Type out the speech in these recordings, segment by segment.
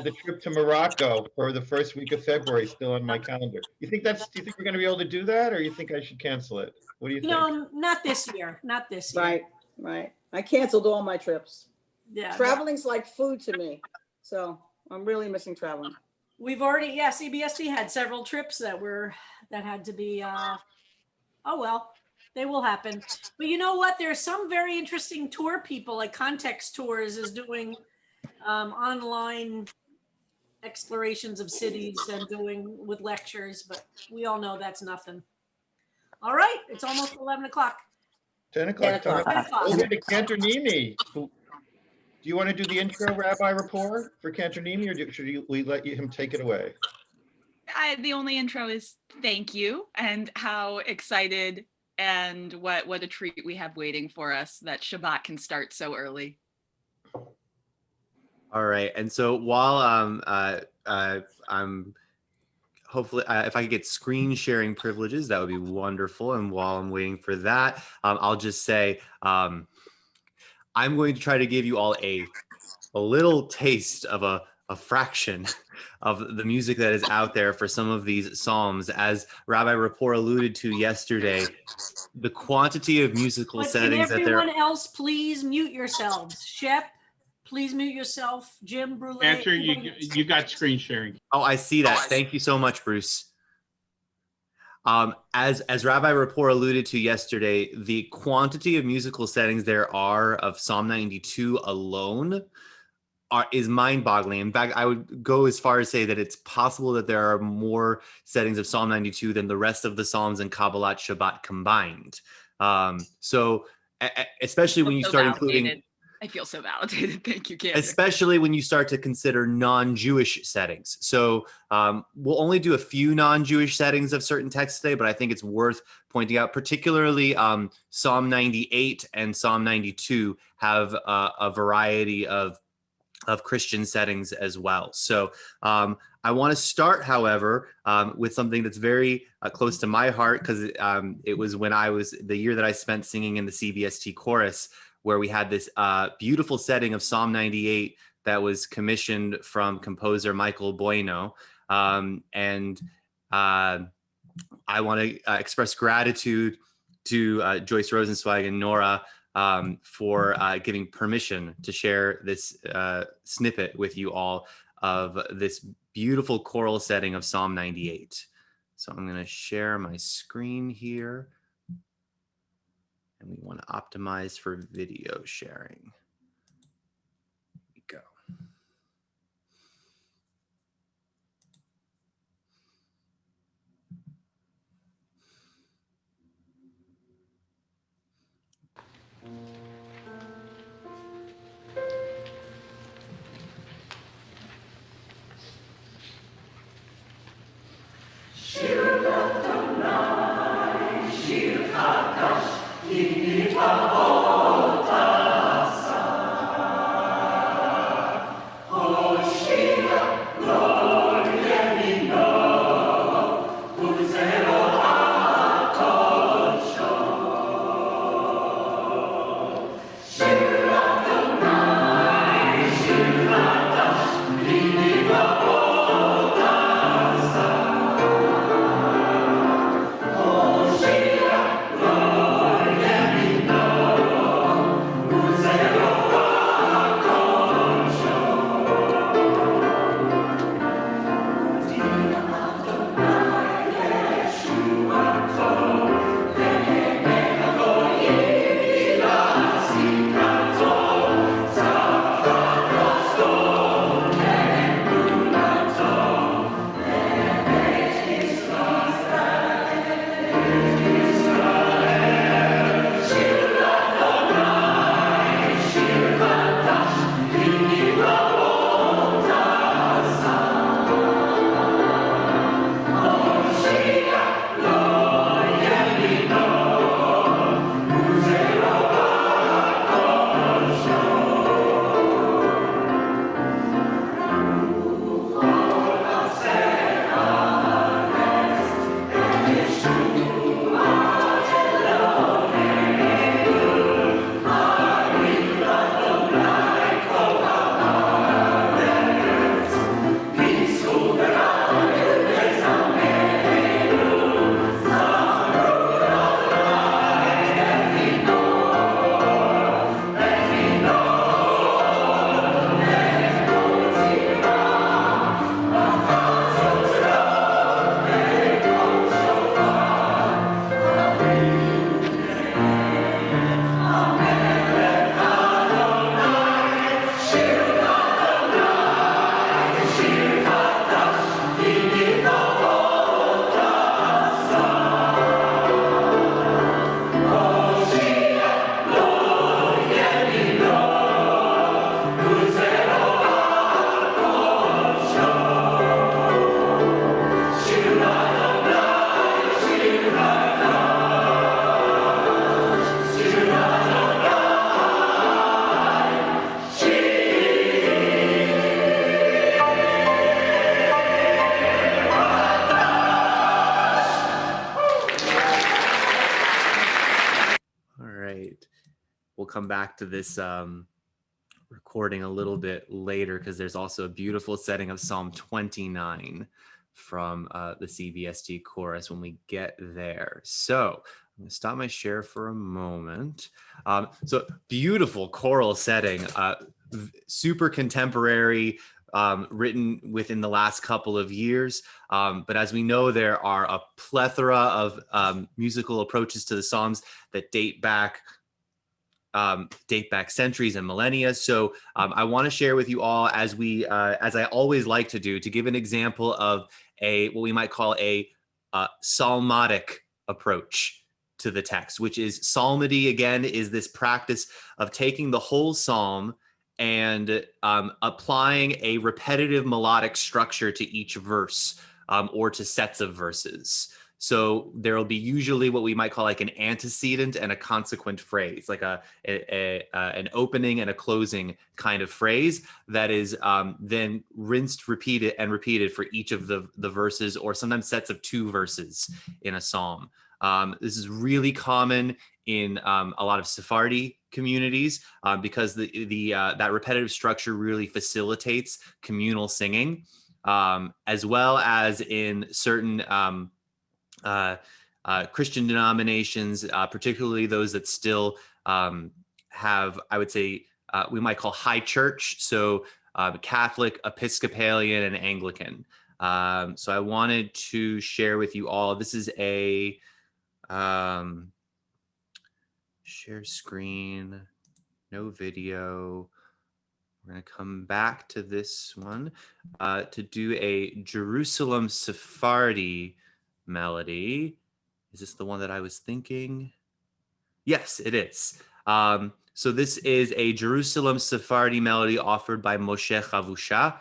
the trip to Morocco for the first week of February still on my calendar. Do you think we're going to be able to do that, or you think I should cancel it? What do you think? Not this year. Not this year. Right, right. I canceled all my trips. Yeah. Traveling's like food to me. So I'm really missing traveling. We've already, CBSD had several trips that had to be, oh well, they will happen. But you know what? There's some very interesting tour people, like Context Tours is doing online explorations of cities and doing with lectures, but we all know that's nothing. All right, it's almost 11 o'clock. 10 o'clock time. 10 o'clock. Over to Canternimi. Do you want to do the intro, Rabbi Rapport, for Canternimi, or should we let him take it away? The only intro is thank you, and how excited and what a treat we have waiting for us that Shabbat can start so early. All right, and so while I'm hopefully if I could get screen sharing privileges, that would be wonderful. And while I'm waiting for that, I'll just say I'm going to try to give you all a little taste of a fraction of the music that is out there for some of these psalms. As Rabbi Rapport alluded to yesterday, the quantity of musical settings that there. Everyone else, please mute yourselves. Shep, please mute yourself. Jim Brule. Answer, you got screen sharing. Oh, I see that. Thank you so much, Bruce. As Rabbi Rapport alluded to yesterday, the quantity of musical settings there are of Psalm 92 alone is mind-boggling. In fact, I would go as far as say that it's possible that there are more settings of Psalm 92 than the rest of the Psalms and Kabbalat Shabbat combined. So especially when you start including... I feel so validated. Thank you, Candace. Especially when you start to consider non-Jewish settings. So we'll only do a few non-Jewish settings of certain texts today, but I think it's worth pointing out, particularly Psalm 98 and Psalm 92 have a variety of Christian settings as well. So I want to start, however, with something that's very close to my heart, because it was the year that I spent singing in the CBST chorus, where we had this beautiful setting of Psalm 98 that was commissioned from composer Michael Bueno. And I want to express gratitude to Joyce Rosenzweig and Nora for giving permission to share this snippet with you all of this beautiful choral setting of Psalm 98. So I'm going to share my screen here. And we want to optimize for video sharing. Here we go. Shir Chadash, Ki Nifa'ot Asa come back to this recording a little bit later because there's also a beautiful setting of Psalm 29 from the CBST chorus when we get there. So I'm going to stop my share for a moment. So beautiful choral setting, super contemporary, written within the last couple of years. But as we know, there are a plethora of musical approaches to the Psalms that date back centuries and millennia. So I want to share with you all, as I always like to do, to give an example of what we might call a psalmodic approach to the text, which is psalmody. Again, is this practice of taking the whole psalm and applying a repetitive melodic structure to each verse or to sets of verses. So there will be usually what we might call like an antecedent and a consequent phrase, like an opening and a closing kind of phrase that is then rinsed, repeated, and repeated for each of the verses, or sometimes sets of 2 verses in a psalm. This is really common in a lot of Sephardi communities because that repetitive structure really facilitates communal singing, as well as in certain Christian denominations, particularly those that still have, I would say, we might call high church, so Catholic, Episcopalian, and Anglican. So I wanted to share with you all, this is a share screen, no video. We're going to come back to this one to do a Jerusalem Sephardi melody. Is this the one that I was thinking? Yes, it is. So this is a Jerusalem Sephardi melody offered by Moshe Chavusha.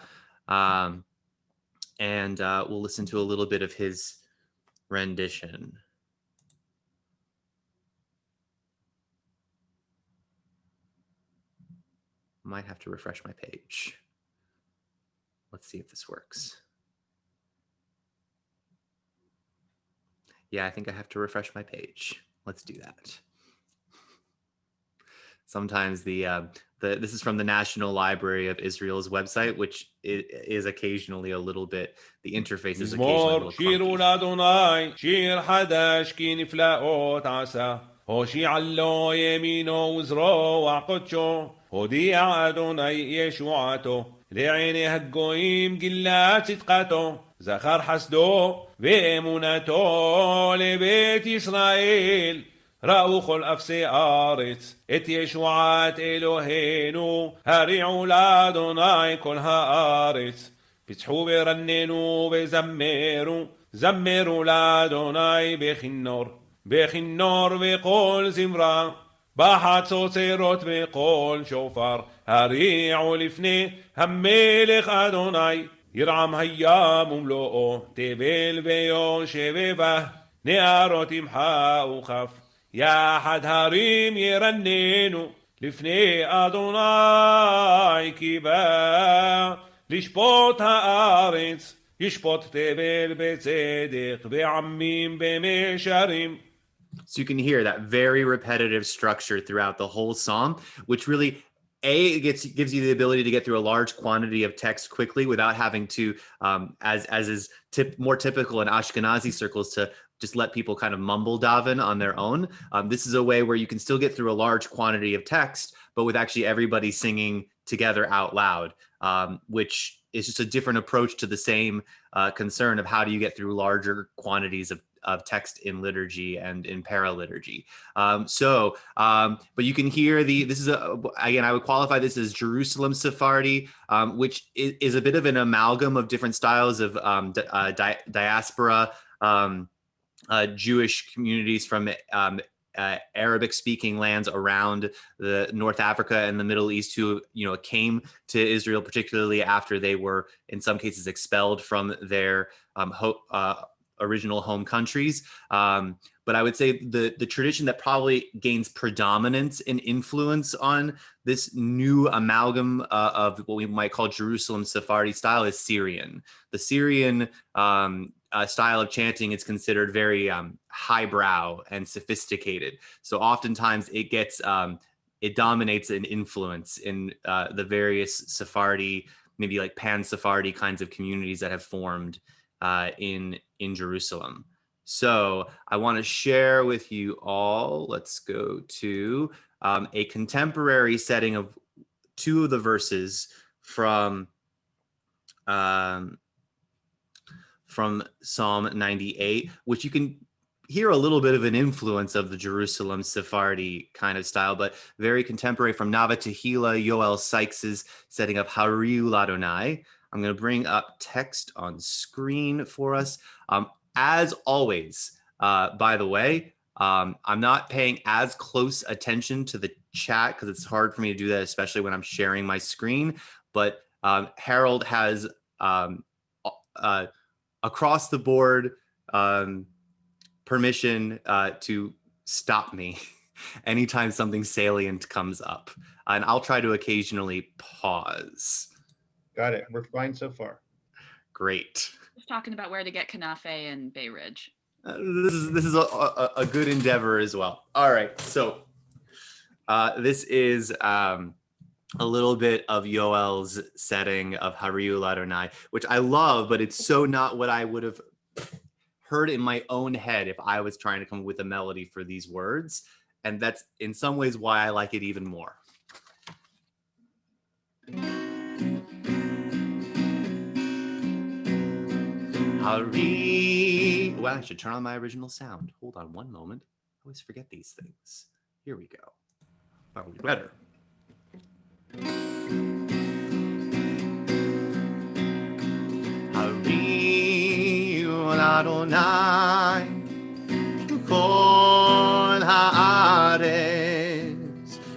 And we'll listen to a little bit of his rendition. Might have to refresh my page. Let's see if this works. Yeah, I think I have to refresh my page. Let's do that. Sometimes this is from the National Library of Israel's website, which is occasionally a little bit, the interface is occasionally a little clunky. הושיע לו ימינו וזרוע קודשו, הודיע אדוני ישועתו, לעיני הגויים גילה צדקתו, זכר חסדו ואמונתו לבית ישראל. ראו כל אפסי ארץ את ישועת אלוהינו, הריעו לאדוני כל הארץ, פצחו ורננו וזמרו, זמרו לאדוני בכינור. בכינור וכל זמרה, בחצוצרות וכל שופר, הריעו לפני המלך אדוני, ירעם הים ומלואו, תבל ויושב בה, נערות ימחה וכף, יחד הרים ירננו, לפני אדוני כי בא, לשפוט הארץ, ישפוט תבל בצדק, ועמים במישרים. So you can hear that very repetitive structure throughout the whole psalm, which really gives you the ability to get through a large quantity of text quickly without having to, as is more typical in Ashkenazi circles, to just let people kind of mumble daven on their own. This is a way where you can still get through a large quantity of text, but with actually everybody singing together out loud, which is just a different approach to the same concern of how do you get through larger quantities of text in liturgy and in paraliturgy. But you can hear this is again, I would qualify this as Jerusalem Sephardi, which is a bit of an amalgam of different styles of diaspora Jewish communities from Arabic-speaking lands around the North Africa and the Middle East who, came to Israel, particularly after they were, in some cases, expelled from their original home countries. But I would say the tradition that probably gains predominance and influence on this new amalgam of what we might call Jerusalem Sephardi style is Syrian. The Syrian style of chanting is considered very highbrow and sophisticated. So oftentimes it gets it dominates an influence in the various Sephardi, maybe like pan-Sephardi kinds of communities that have formed in Jerusalem. So I want to share with you all, let's go to a contemporary setting of two of the verses from Psalm 98, which you can hear a little bit of an influence of the Jerusalem Sephardi kind of style, but very contemporary, from Nava Tehillah, Yoel Sykes's setting of Hariu Ladonai. I'm going to bring up text on screen for us. As always, by the way, I'm not paying as close attention to the chat because it's hard for me to do that, especially when I'm sharing my screen. But Harold has across the board permission to stop me anytime something salient comes up. And I'll try to occasionally pause. Got it. We're fine so far. Great. Just talking about where to get kanafe in Bay Ridge. This is a good endeavor as well. All right, so this is a little bit of Yoel's setting of Hariu Ladonai, which I love, but it's so not what I would have heard in my own head if I was trying to come up with a melody for these words. And that's in some ways why I like it even more. Hari. Well, I should turn on my original sound. Hold on one moment. I always forget these things. Here we go. Probably better. Hari Adonai kol haaretz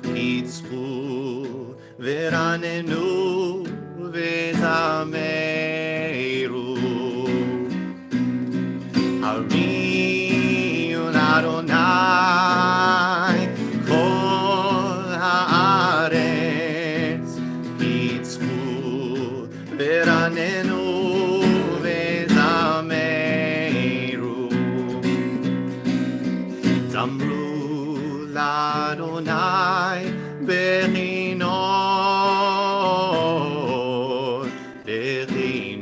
yitzchu v'ranenu v'zameru. Hari Adonai kol haaretz yitzchu v'ranenu v'zameru. Zamru l'Adonai bechinor bechinor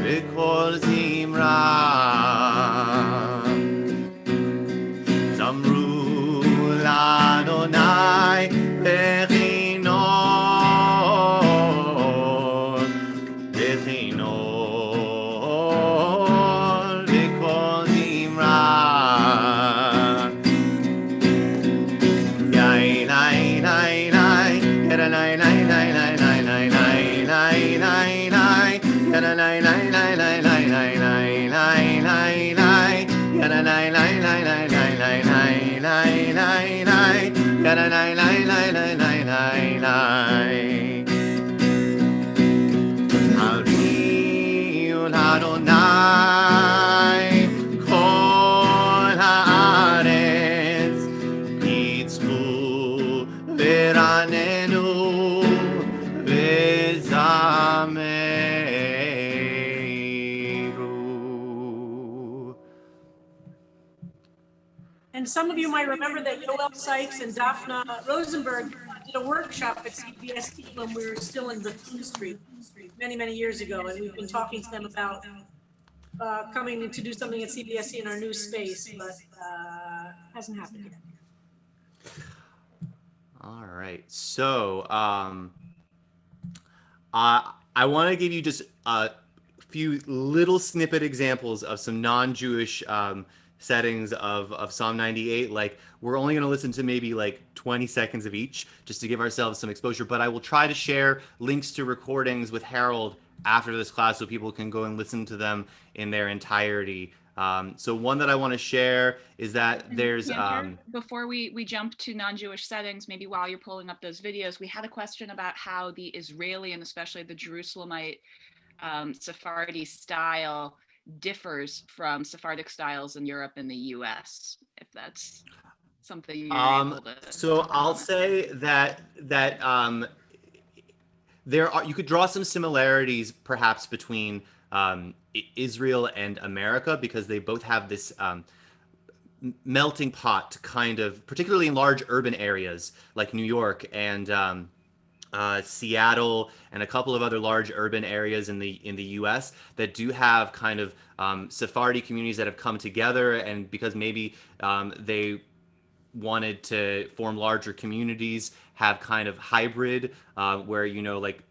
v'kol zimra. Zamru l'Adonai bechinor bechinor v'kol zimra. Yai nai nai nai yada nai nai nai nai nai nai nai nai nai nai yada nai nai nai nai nai nai nai nai nai nai yada nai nai nai nai nai nai nai nai nai nai yada nai nai nai nai nai nai nai. Hariu Adonai kol haaretz yitzchu v'ranenu v'zameru. And some of you might remember that Yoel Sykes and Daphna Rosenberg did a workshop at CBST when we were still in Bethune Street many, many years ago. And we've been talking to them about coming to do something at CBST in our new space, but hasn't happened yet. All right. So I want to give you just a few little snippet examples of some non-Jewish settings of Psalm 98. Like, we're only going to listen to maybe like 20 seconds of each just to give ourselves some exposure, but I will try to share links to recordings with Harold after this class so people can go and listen to them in their entirety. So one that I want to share is that there's before we jump to non-Jewish settings, maybe while you're pulling up those videos, we had a question about how the Israeli and especially the Jerusalemite Sephardi style differs from Sephardic styles in Europe and the US, if that's something you're able to so I'll say that there are, you could draw some similarities perhaps between Israel and America, because they both have this melting pot, kind of, particularly in large urban areas like New York and Seattle and a couple of other large urban areas in the U.S. that do have kind of Sephardi communities that have come together, and because maybe they wanted to form larger communities, have kind of hybrid where like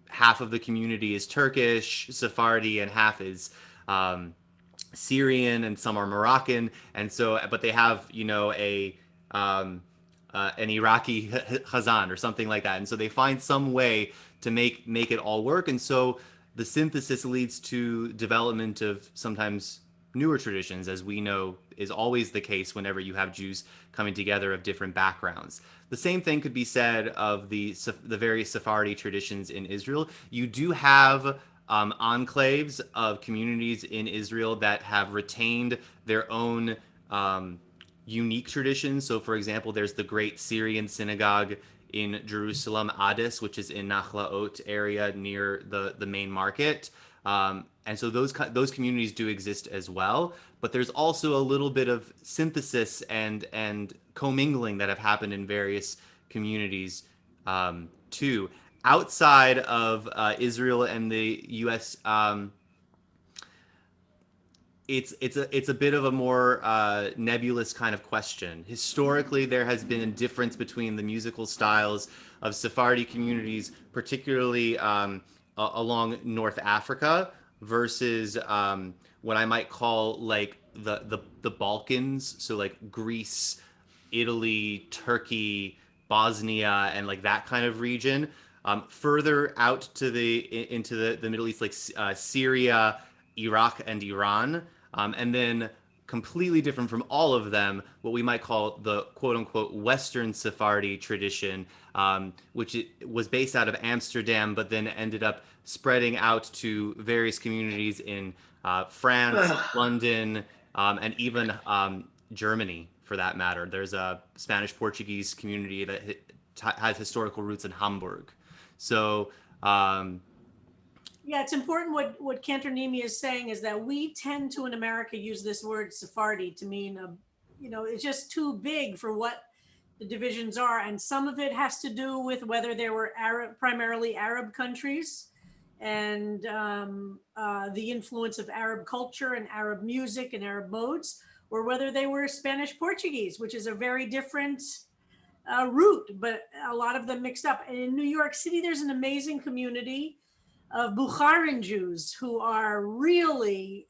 half of the community is Turkish Sephardi and half is Syrian and some are Moroccan, and so but they have a an Iraqi Hazan or something like that, and so they find some way to make it all work, and so the synthesis leads to development of sometimes newer traditions, as we know is always the case whenever you have Jews coming together of different backgrounds. The same thing could be said of the various Sephardi traditions in Israel. You do have enclaves of communities in Israel that have retained their own unique traditions. So, for example, there's the great Syrian synagogue in Jerusalem, Addis, which is in Nachlaot area near the main market. And so those communities do exist as well. But there's also a little bit of synthesis and commingling that have happened in various communities too. Outside of Israel and the U.S., it's a bit of a more nebulous kind of question. Historically, there has been a difference between the musical styles of Sephardi communities, particularly along North Africa, versus what I might call like the Balkans, so like Greece, Italy, Turkey, Bosnia, and like that kind of region. Further out to into the Middle East, like Syria, Iraq, and Iran. And then completely different from all of them, what we might call the quote unquote Western Sephardi tradition, which was based out of Amsterdam, but then ended up spreading out to various communities in France, London, and even Germany for that matter. There's a Spanish Portuguese community that has historical roots in Hamburg. So, yeah, it's important what Cantor Nemi is saying is that we tend to in America use this word Sephardi to mean it's just too big for what the divisions are, and some of it has to do with whether there were primarily Arab countries, and the influence of Arab culture and Arab music and Arab modes, or whether they were Spanish Portuguese, which is a very different root, but a lot of them mixed up. And in New York City, there's an amazing community of Bukharan Jews who are really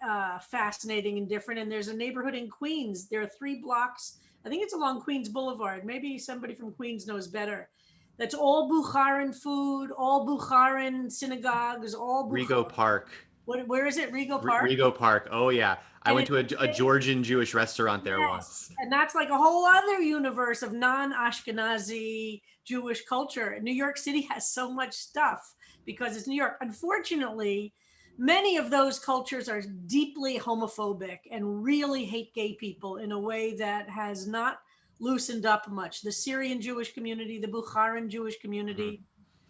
fascinating and different. And there's a neighborhood in Queens. There are 3 blocks. I think it's along Queens Boulevard. Maybe somebody from Queens knows better. That's all Bukharan food, all Bukharan synagogues, all Rego Park. Where is it? Rego Park? Rego Park. Oh yeah, I went to a Georgian Jewish restaurant there once. And that's like a whole other universe of non-Ashkenazi Jewish culture. New York City has so much stuff because it's New York. Unfortunately, many of those cultures are deeply homophobic and really hate gay people in a way that has not loosened up much. The Syrian Jewish community, the Bukharan Jewish community,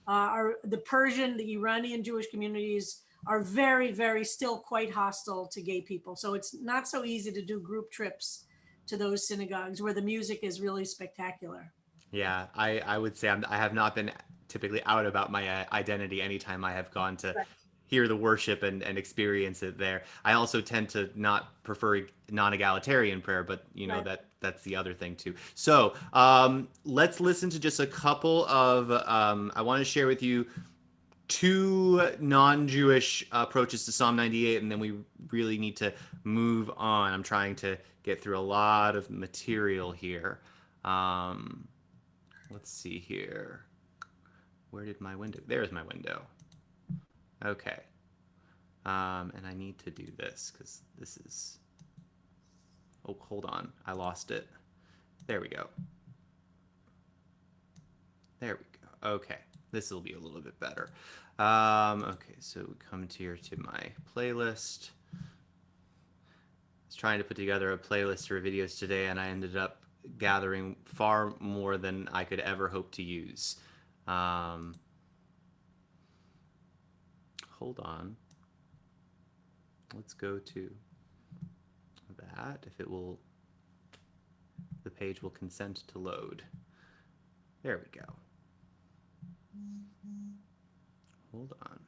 are the Persian, the Iranian Jewish communities are very, very still quite hostile to gay people. So it's not so easy to do group trips to those synagogues where the music is really spectacular. Yeah, I would say I have not been typically out about my identity anytime I have gone to hear the worship and experience it there. I also tend to not prefer non-egalitarian prayer, but that's the other thing too. So let's listen to just a couple of, I want to share with you 2 non-Jewish approaches to Psalm 98, and then we really need to move on. I'm trying to get through a lot of material here. Let's see here. Where did my window? There's my window. Okay. And I need to do this because this is... Oh, hold on. I lost it. There we go. There we go. Okay. This will be a little bit better. Okay, so we come here to my playlist. I was trying to put together a playlist for videos today, and I ended up gathering far more than I could ever hope to use. Hold on. Let's go to that, if it will page will consent to load. There we go. Hold on.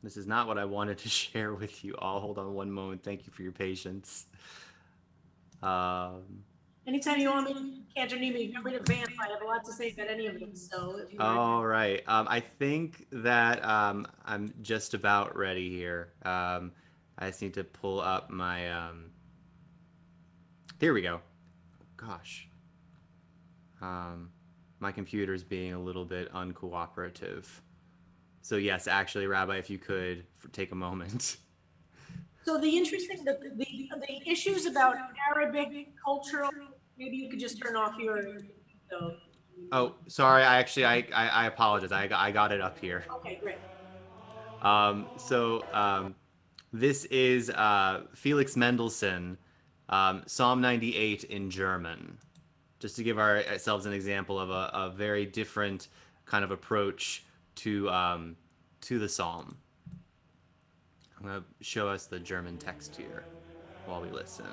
This is not what I wanted to share with you all. Hold on one moment. Thank you for your patience. Anytime you want me, can't need me, feel free to vamp. I have a lot to say about any of them. So if you All right. I think that I'm just about ready here. I just need to pull up my. Here we go. Gosh. My computer's being a little bit uncooperative. So yes, actually, Rabbi, if you could take a moment. So the interesting, the issues about Arabic cultural, maybe you could just turn off your. So. Oh, sorry. I apologize. I got it up here. Okay, great. This is Felix Mendelssohn, Psalm 98 in German, just to give ourselves an example of a very different kind of approach to the psalm. I'm going to show us the German text here while we listen.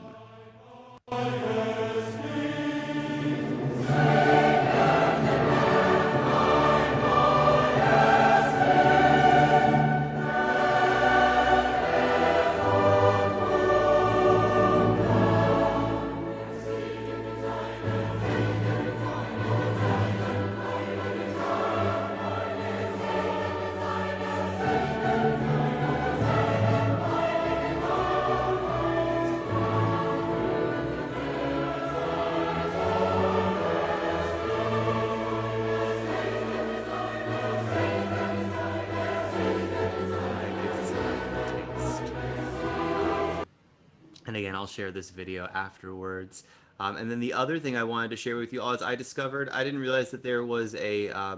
And again, I'll share this video afterwards. And then the other thing I wanted to share with you all is I didn't realize that there was a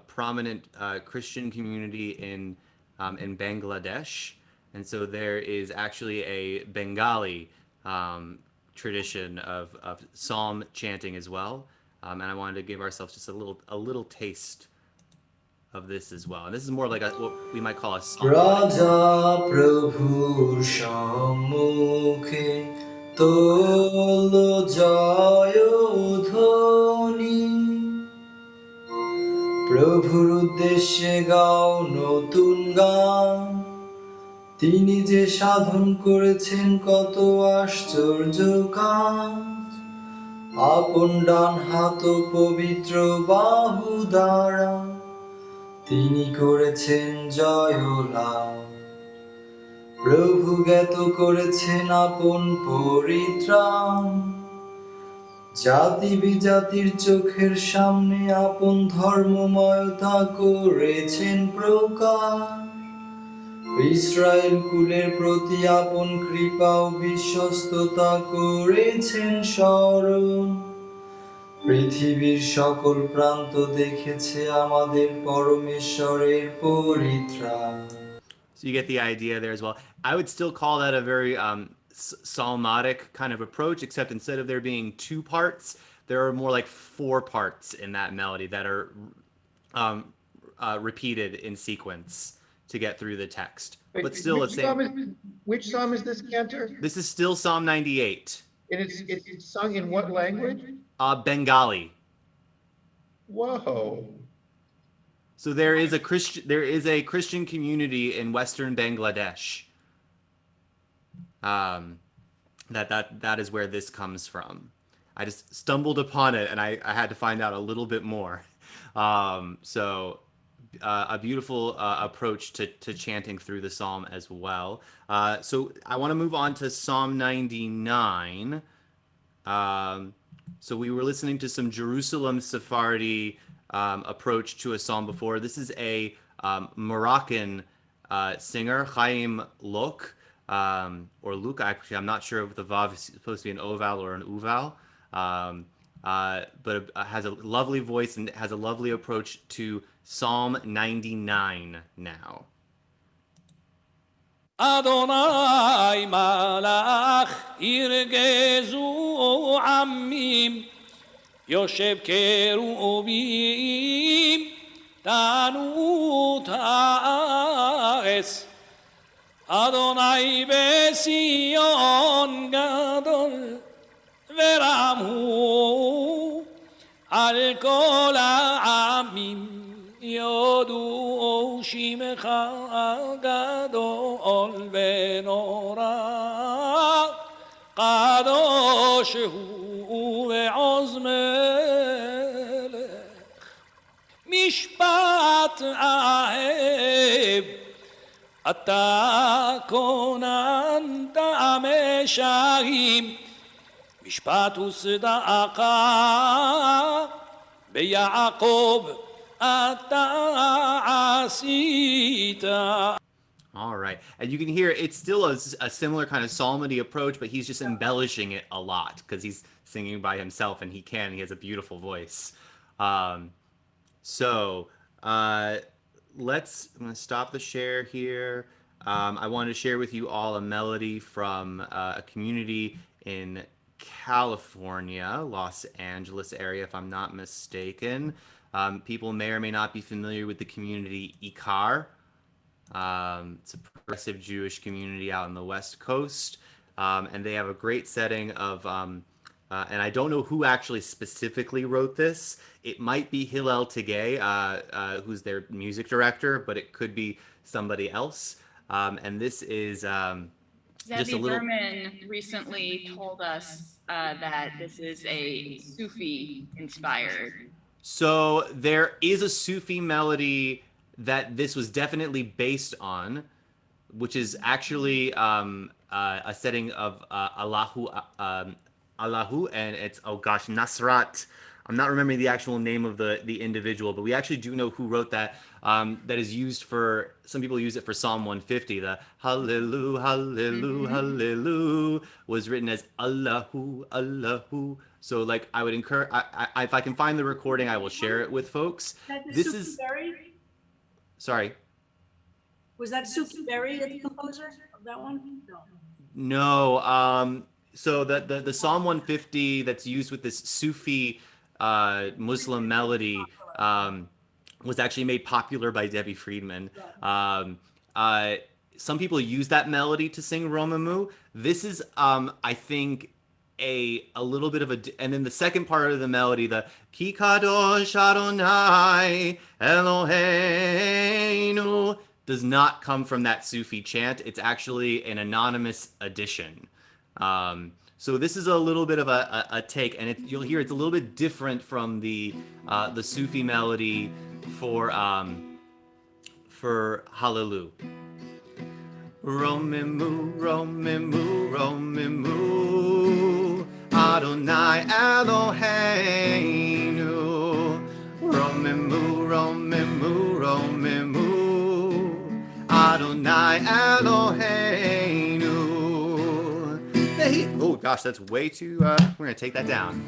prominent Christian community in Bangladesh. And so there is actually a Bengali tradition of psalm chanting as well. And I wanted to give ourselves just a little taste of this as well. And this is more like what we might call a song. Raja Prabhu Shammukhe Tolo Jayo Dhoni Prabhur উদ্দেশ্যে গাও নতুন গান তিনি যে সাধন করেছেন কত আশ্চর্য কাজ আপন ডান হাত পবিত্র বাহু দ্বারা তিনি করেছেন জয় লাভ প্রভু জ্ঞাত করেছেন আপন পরিত্রাণ জাতি বিজাতির চোখের সামনে আপন ধর্মময়তা করেছেন প্রকাশ ইসরায়েল কুলের প্রতি আপন কৃপা ও বিশ্বস্ততা করেছেন স্মরণ পৃথিবীর সকল প্রান্ত দেখেছে আমাদের পরমেশ্বরের পরিত্রাণ. So you get the idea there as well. I would still call that a very psalmodic kind of approach, except instead of there being two parts, there are more like four parts in that melody that are repeated in sequence to get through the text. But still the same. Which psalm is this, Cantor? This is still Psalm 98. And it's sung in what language? Bengali. Whoa. So there is a Christian community in Western Bangladesh. That is where this comes from. I just stumbled upon it and I had to find out a little bit more. A beautiful approach to chanting through the psalm as well. So I want to move on to Psalm 99. So we were listening to some Jerusalem Sephardi approach to a psalm before. This is a Moroccan singer, Chaim Lok, or Luke. Actually, I'm not sure if the vav is supposed to be an oval or an uval, but has a lovely voice and has a lovely approach to Psalm 99 now. Adonai malach irgezu amim Yoshev keruvim tanu ta'aretz אדוני בציון גדול ורמו על כל העמים יודו שמך גדול ונורא קדוש הוא ועוז מלך משפט אהב אתה כוננת משאים משפט וצדקה ביעקב אתה עשית. All right. And you can hear it's still a similar kind of psalmody approach, but he's just embellishing it a lot because he's singing by himself and he has a beautiful voice. So I'm going to stop the share here. I wanted to share with you all a melody from a community in California, Los Angeles area, if I'm not mistaken. People may or may not be familiar with the community Ikar. It's a progressive Jewish community out on the West Coast. And they have a great setting of, and I don't know who actually specifically wrote this. It might be Hillel Tegay, who's their music director, but it could be somebody else. And this is just a little... Berman recently told us that this is a Sufi inspired. So there is a Sufi melody that this was definitely based on, which is actually a setting of Allahu, and it's, oh gosh, Nasrat. I'm not remembering the actual name of the individual, but we actually do know who wrote that. That is used for, some people use it for Psalm 150. The Hallelujah, Hallelujah, Hallelujah was written as Allahu, Allahu. So like I would encourage, if I can find the recording, I will share it with folks. This is Berry? Sorry. Was that Suki Berry, the composer of that one? No. So the Psalm 150 that's used with this Sufi Muslim melody was actually made popular by Debbie Friedman. Some people use that melody to sing Romamu. This is, I think, a little bit of a, and then the second part of the melody, the Ki Kadosh Adonai Eloheinu, does not come from that Sufi chant. It's actually an anonymous addition. So this is a little bit of a take, and you'll hear it's a little bit different from the Sufi melody for Hallelujah. Romimu, Romimu, Romimu, Adonai Eloheinu. Romimu, Romimu, Romimu, Adonai Eloheinu. Oh gosh, that's way too, we're gonna take that down.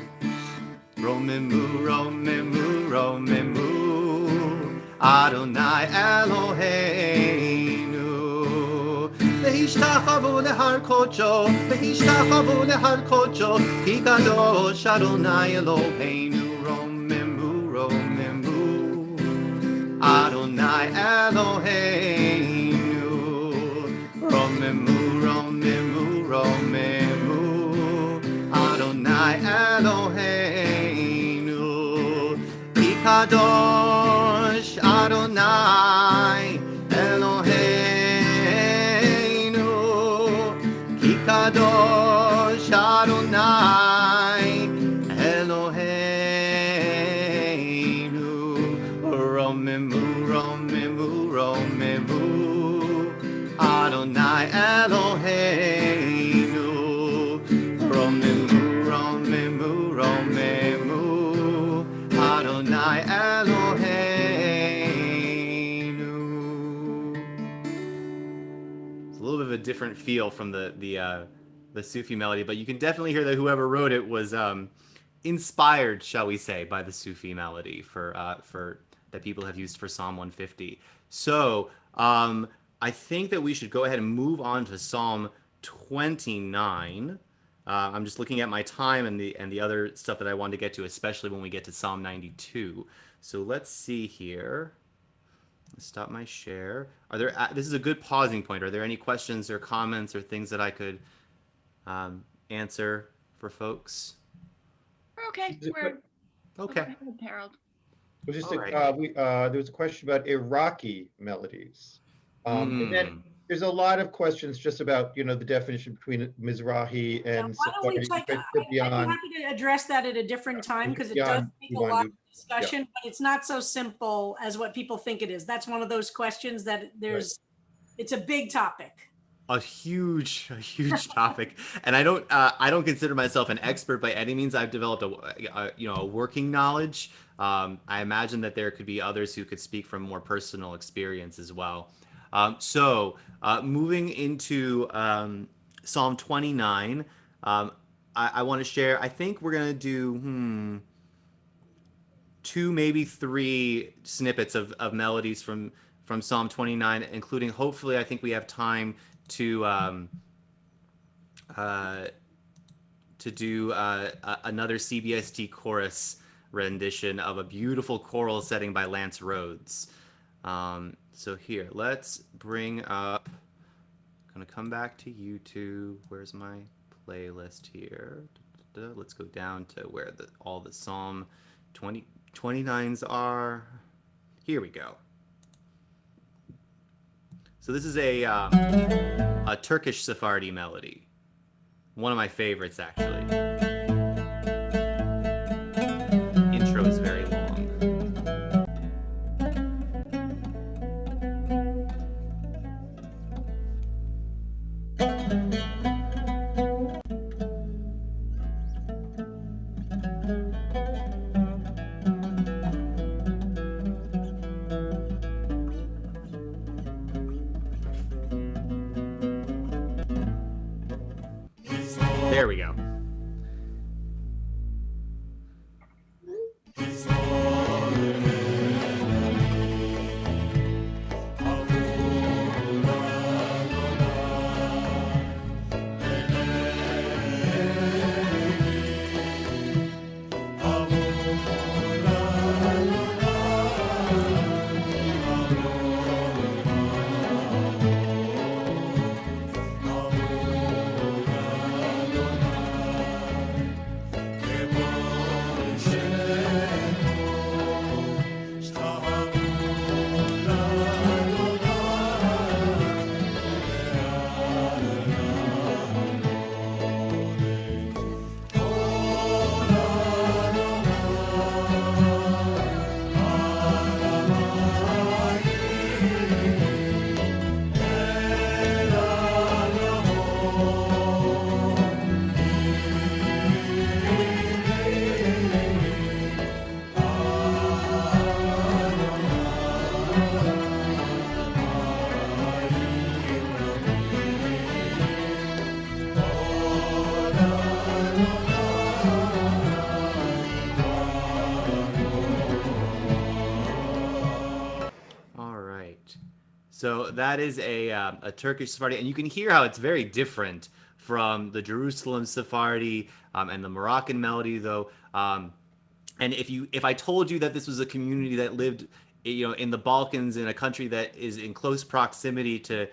Romimu, Romimu, Romimu, Adonai Eloheinu. V'hishtachavu lehar kocho, v'hishtachavu lehar kocho, ki kadosh Adonai Eloheinu. Romimu, Romimu, Adonai Eloheinu. Romimu, Romimu, Romimu, Adonai Eloheinu. Ki kadosh Adonai Eloheinu. Ki kadosh Adonai Eloheinu. Romimu, Romimu, Romimu, Adonai Eloheinu. Romimu, Romimu, Romimu, Adonai Eloheinu. It's a little bit of a different feel from the Sufi melody, but you can definitely hear that whoever wrote it was inspired, shall we say, by the Sufi melody for that people have used for Psalm 150. So I think that we should go ahead and move on to Psalm 29. I'm just looking at my time and the other stuff that I wanted to get to, especially when we get to Psalm 92. So let's see here. Stop my share. Are there? This is a good pausing point. Are there any questions or comments or things that I could answer for folks? We're okay. Is it We're Okay. okay, Harold. Well, just All right. there was a question about Iraqi melodies, and then Mm. there's a lot of questions just about the definition between Mizrahi Now, and why don't we Sephardi, take, I'd be beyond happy to address that at a different time because it does take a lot of discussion, but it's not so simple as what people think it is. That's one of those questions that it's a big topic. A huge topic, and I don't consider myself an expert by any means. I've developed a working knowledge. I imagine that there could be others who could speak from more personal experience as well. So moving into Psalm 29, I want to share. I think we're gonna do two, maybe three snippets of melodies from Psalm 29, including hopefully I think we have time to do another CBST chorus rendition of a beautiful choral setting by Lance Rhodes. So here, let's bring up. I'm gonna come back to YouTube. Where's my playlist here? Let's go down to where all the Psalm 29s are. Here we go. So this is a Turkish Sephardi melody. One of my favorites, actually. Intro is very long. There we go. So that is a Turkish Sephardi, and you can hear how it's very different from the Jerusalem Sephardi and the Moroccan melody, though. And if I told you that this was a community that lived, in the Balkans, in a country that is in close proximity to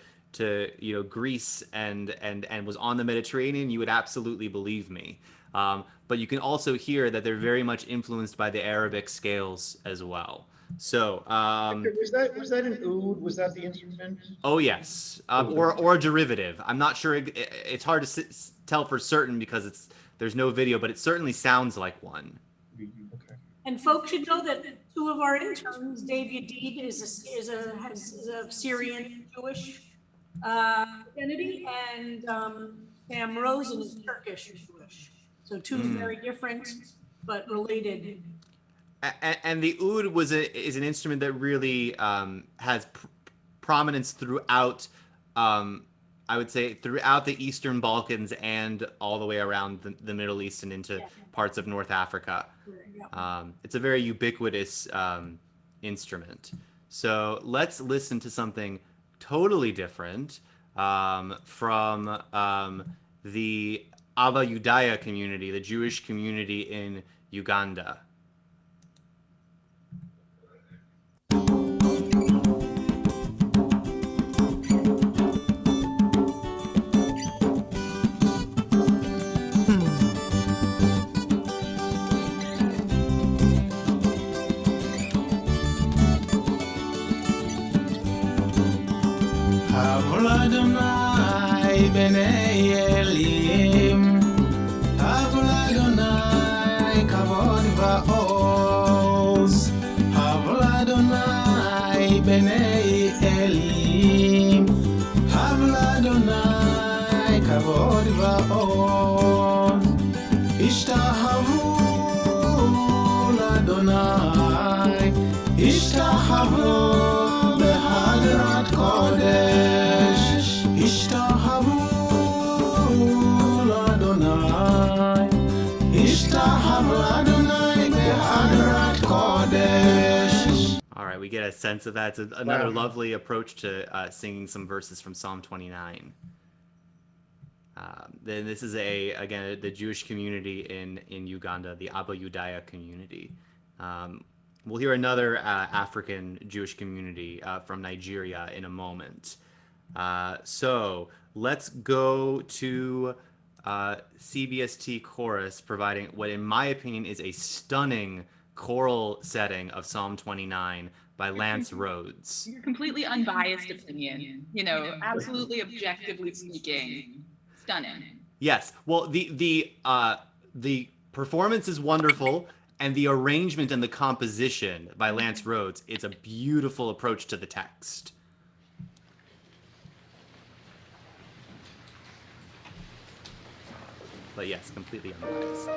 Greece and was on the Mediterranean, you would absolutely believe me. But you can also hear that they're very much influenced by the Arabic scales as well. So was that an oud? Was that the instrument? Oh yes, or a derivative. I'm not sure. It's hard to tell for certain because there's no video, but it certainly sounds like one. Okay. And folks should know that two of our interns, Dave Yadid has a Syrian Jewish identity, and Sam Rosen is Turkish Jewish. So two very different but related. And the oud is an instrument that really has prominence throughout, I would say, throughout the Eastern Balkans and all the way around the Middle East and into parts of North Africa. It's a very ubiquitous instrument. So let's listen to something totally different from the Ava Yudaya community, the Jewish community in Uganda. Adonai b'nei Elim, Havol Adonai kavod va'oz, Havol Adonai b'nei Elim, Havol Adonai kavod va'oz, Ishtahavu l'Adonai, Ishtahavu behadrat kodesh, Ishtahavu l'Adonai, Ishtahavu l'Adonai behadrat kodesh. All right, we get a sense of that. It's another Wow. lovely approach to singing some verses from Psalm 29. Then this is again the Jewish community in Uganda, the Abba Yudaya community. We'll hear another African Jewish community from Nigeria in a moment. So let's go to CBST Chorus, providing what, in my opinion, is a stunning choral setting of Psalm 29 by Lance Rhodes. Your completely unbiased opinion, absolutely objectively speaking, stunning. Yes. Well, the performance is wonderful, and the arrangement and the composition by Lance Rhodes, it's a beautiful approach to the text. But yes, completely unbiased.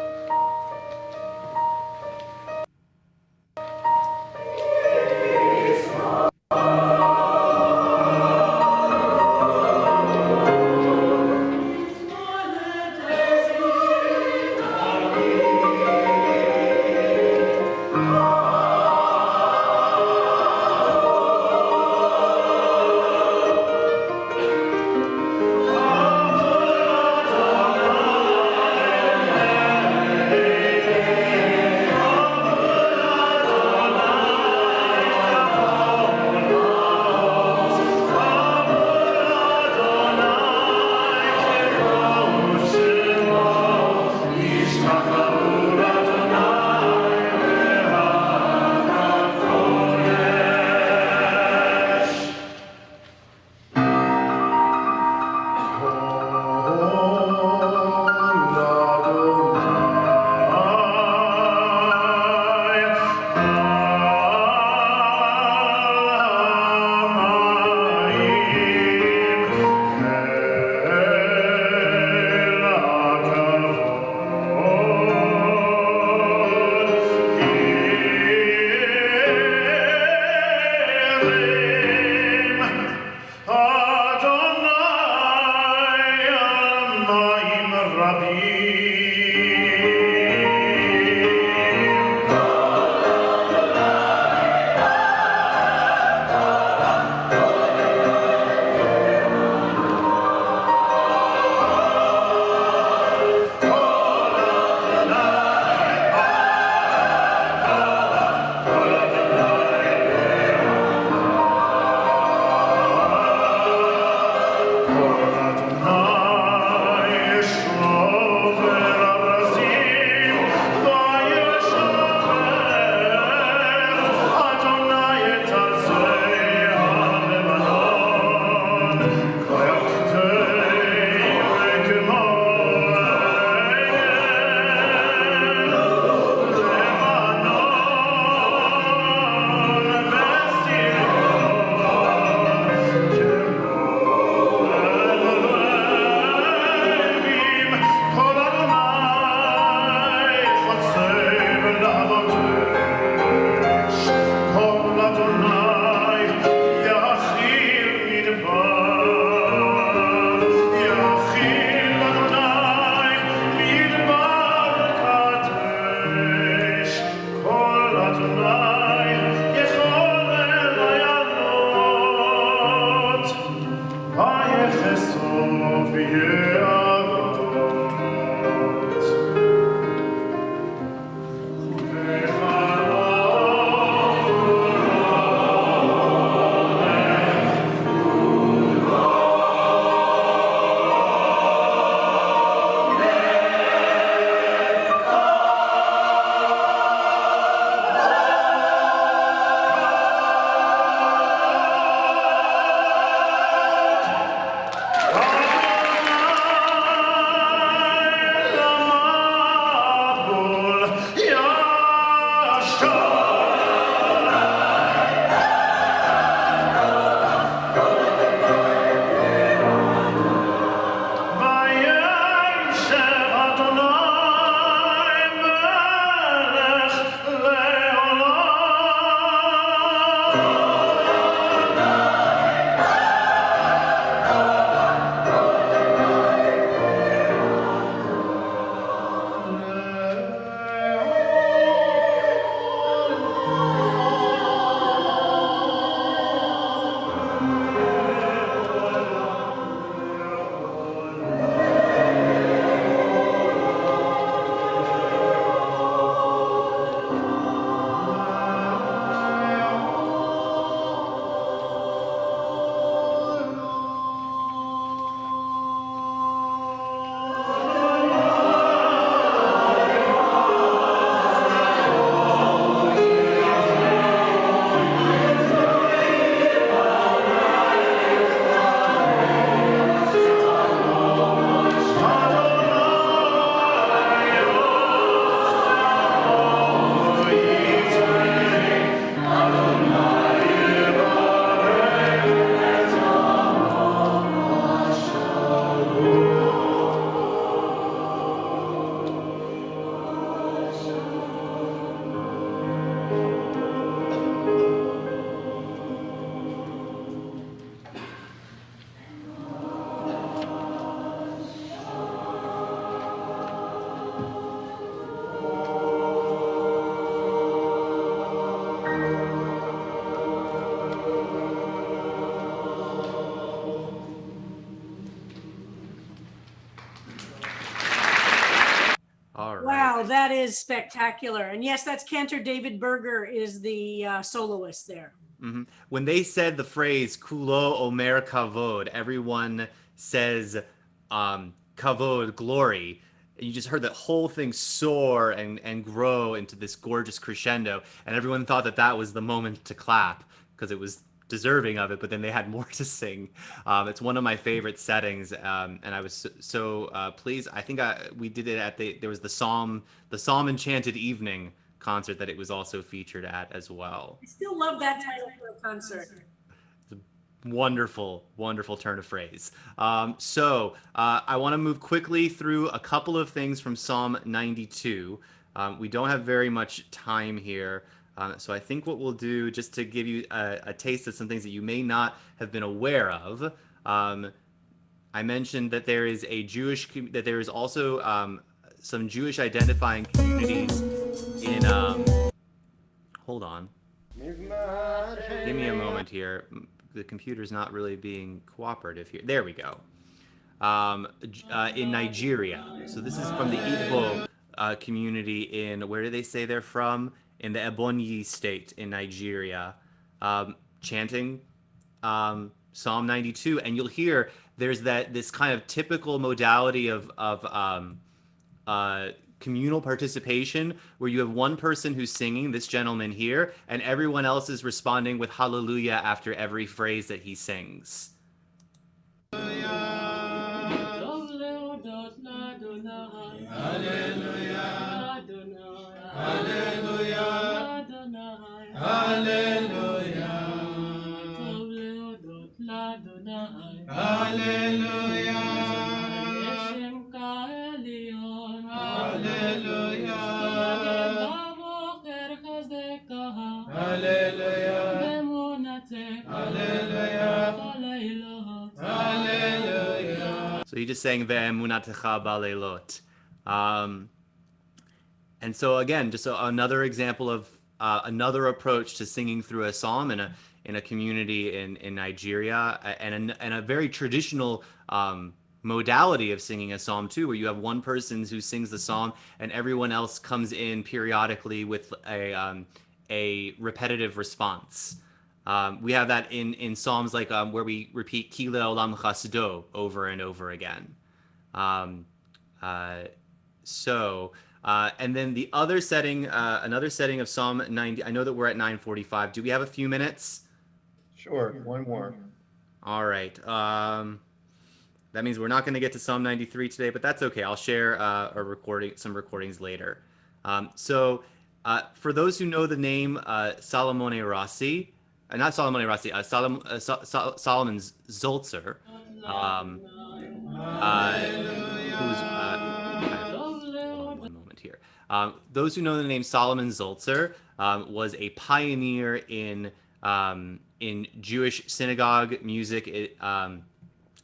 that is spectacular. And yes, that's Cantor David Berger is the soloist there. Mhm. When they said the phrase "Kulo Omer Kavod," everyone says "Kavod," glory. And you just heard that whole thing soar and grow into this gorgeous crescendo, and everyone thought that that was the moment to clap because it was deserving of it. But then they had more to sing. It's one of my favorite settings, and I was so pleased. I think we did it at there was the Psalm Enchanted Evening concert that it was also featured at as well. I still love that title for a concert. Wonderful, wonderful turn of phrase. So I want to move quickly through a couple of things from Psalm 92. We don't have very much time here. So I think what we'll do, just to give you a taste of some things that you may not have been aware of, I mentioned that there is that there is also some Jewish identifying communities in, hold on. Give me a moment here. The computer's not really being cooperative here. There we go. In Nigeria. So this is from the Igbo community in, where do they say they're from? In the Ebonyi state in Nigeria, chanting Psalm 92. And you'll hear there's this kind of typical modality of communal participation where you have one person who's singing, this gentleman here, and everyone else is responding with hallelujah after every phrase that he sings. So he just sang Ve'emunatecha baleilot. And so again, just another example of another approach to singing through a psalm in a community in Nigeria, and a very traditional modality of singing a psalm too, where you have one person who sings the psalm and everyone else comes in periodically with a repetitive response. We have that in psalms like where we repeat Ki le'olam chasdo over and over again. And then the other setting, another setting of Psalm 90. I know that we're at 9:45. Do we have a few minutes? Sure, one more. All right. That means we're not going to get to Psalm 93 today, but that's okay. I'll share some recordings later. So for those who know the name Solomon Rossi, not Solomon Rossi, Solomon Zolzer, who's one moment here. Those who know the name Solomon Zolzer was a pioneer in Jewish synagogue music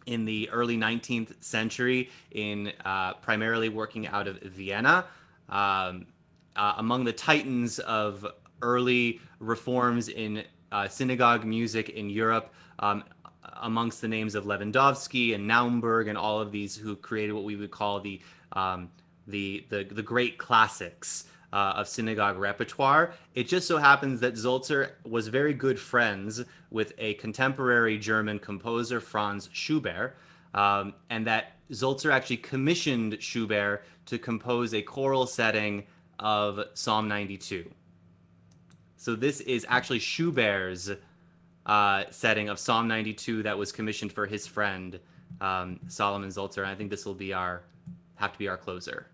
in the early 19th century, in primarily working out of Vienna. Among the titans of early reforms in synagogue music in Europe, amongst the names of Lewandowski and Naumburg and all of these who created what we would call the great classics of synagogue repertoire. It just so happens that Zolzer was very good friends with a contemporary German composer, Franz Schubert, and that Zolzer actually commissioned Schubert to compose a choral setting of Psalm 92. So this is actually Schubert's setting of Psalm 92 that was commissioned for his friend Solomon Zolzer, and I think this will be have to be our closer.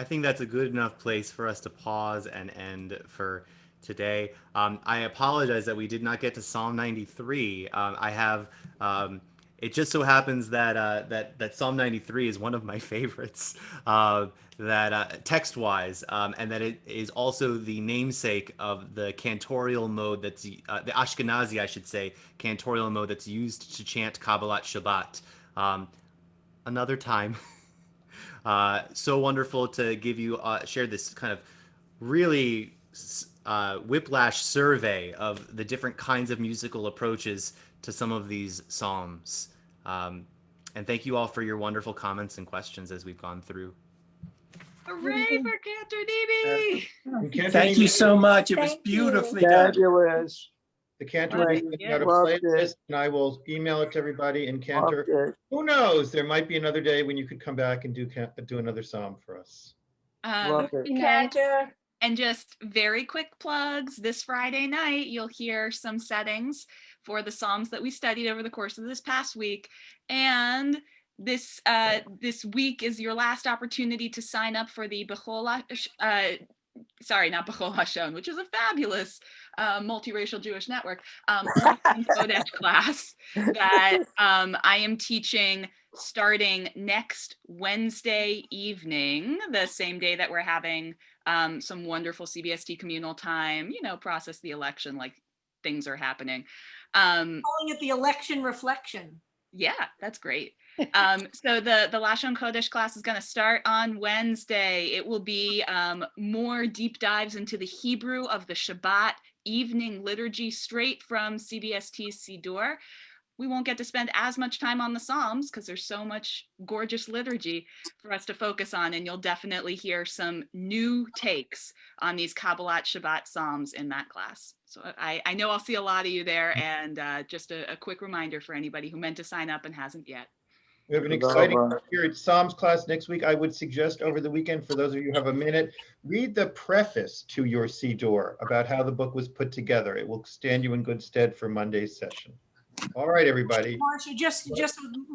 I think that's a good enough place for us to pause and end for today. I apologize that we did not get to Psalm 93. I have. It just so happens that that Psalm 93 is one of my favorites, text-wise, and that it is also the namesake of the cantorial mode that's the Ashkenazi, I should say, cantorial mode that's used to chant Kabbalat Shabbat. Another time. So wonderful to give you share this kind of really whiplash survey of the different kinds of musical approaches to some of these psalms. And thank you all for your wonderful comments and questions as we've gone through. Hooray for Cantor DB! And Cantor Thank you DB, so much. It was Thank you. beautifully done. Fabulous. the Cantor Well, will thank send you. out a Loved playlist, it. and I will email it to everybody in Cantor. Loved it. Who knows? There might be another day when you could come back and do another psalm for us. Loved it. Cantor. And just very quick plugs. This Friday night, you'll hear some settings for the Psalms that we studied over the course of this past week. And this week is your last opportunity to sign up for the Bechol Hashon, which is a fabulous multiracial Jewish network, Kodesh class that I am teaching starting next Wednesday evening, the same day that we're having some wonderful CBST communal time, process the election like things are happening. Calling it the election reflection. Yeah, that's great. So the Lashon Kodesh class is going to start on Wednesday. It will be more deep dives into the Hebrew of the Shabbat evening liturgy straight from CBST's Siddur. We won't get to spend as much time on the Psalms because there's so much gorgeous liturgy for us to focus on, and you'll definitely hear some new takes on these Kabbalat Shabbat Psalms in that class. So I know I'll see a lot of you there, and just a quick reminder for anybody who meant to sign up and hasn't yet. We have an exciting period Psalms class next week. I would suggest over the weekend, for those of you who have a minute, read the preface to your Siddur about how the book was put together. It will stand you in good stead for Monday's session. All right, everybody. Marsha, just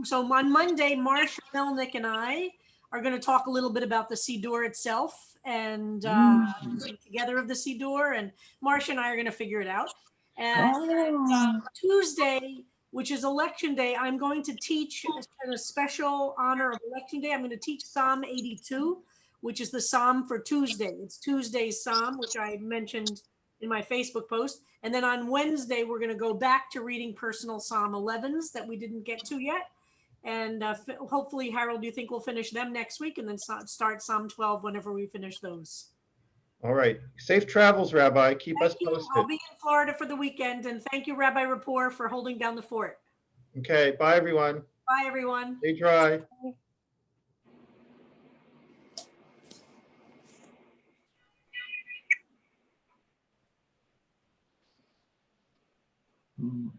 so on Monday, Marsha Melnick and I are going to talk a little bit about the Siddur itself and putting together of the Siddur, and Marsha and I are going to figure it out. And Tuesday, which is Election Day, I'm going to teach in a special honor of Election Day. I'm going to teach Psalm 82, which is the Psalm for Tuesday. It's Tuesday's Psalm, which I mentioned in my Facebook post. And then on Wednesday, we're going to go back to reading personal Psalm 11s that we didn't get to yet. And hopefully, Harold, do you think we'll finish them next week and then start Psalm 12 whenever we finish those? All right. Safe travels, Rabbi. Keep us posted. I'll be in Florida for the weekend. And thank you, Rabbi Rapport, for holding down the fort. Okay. Bye, everyone. Bye, everyone. Stay dry. Mm.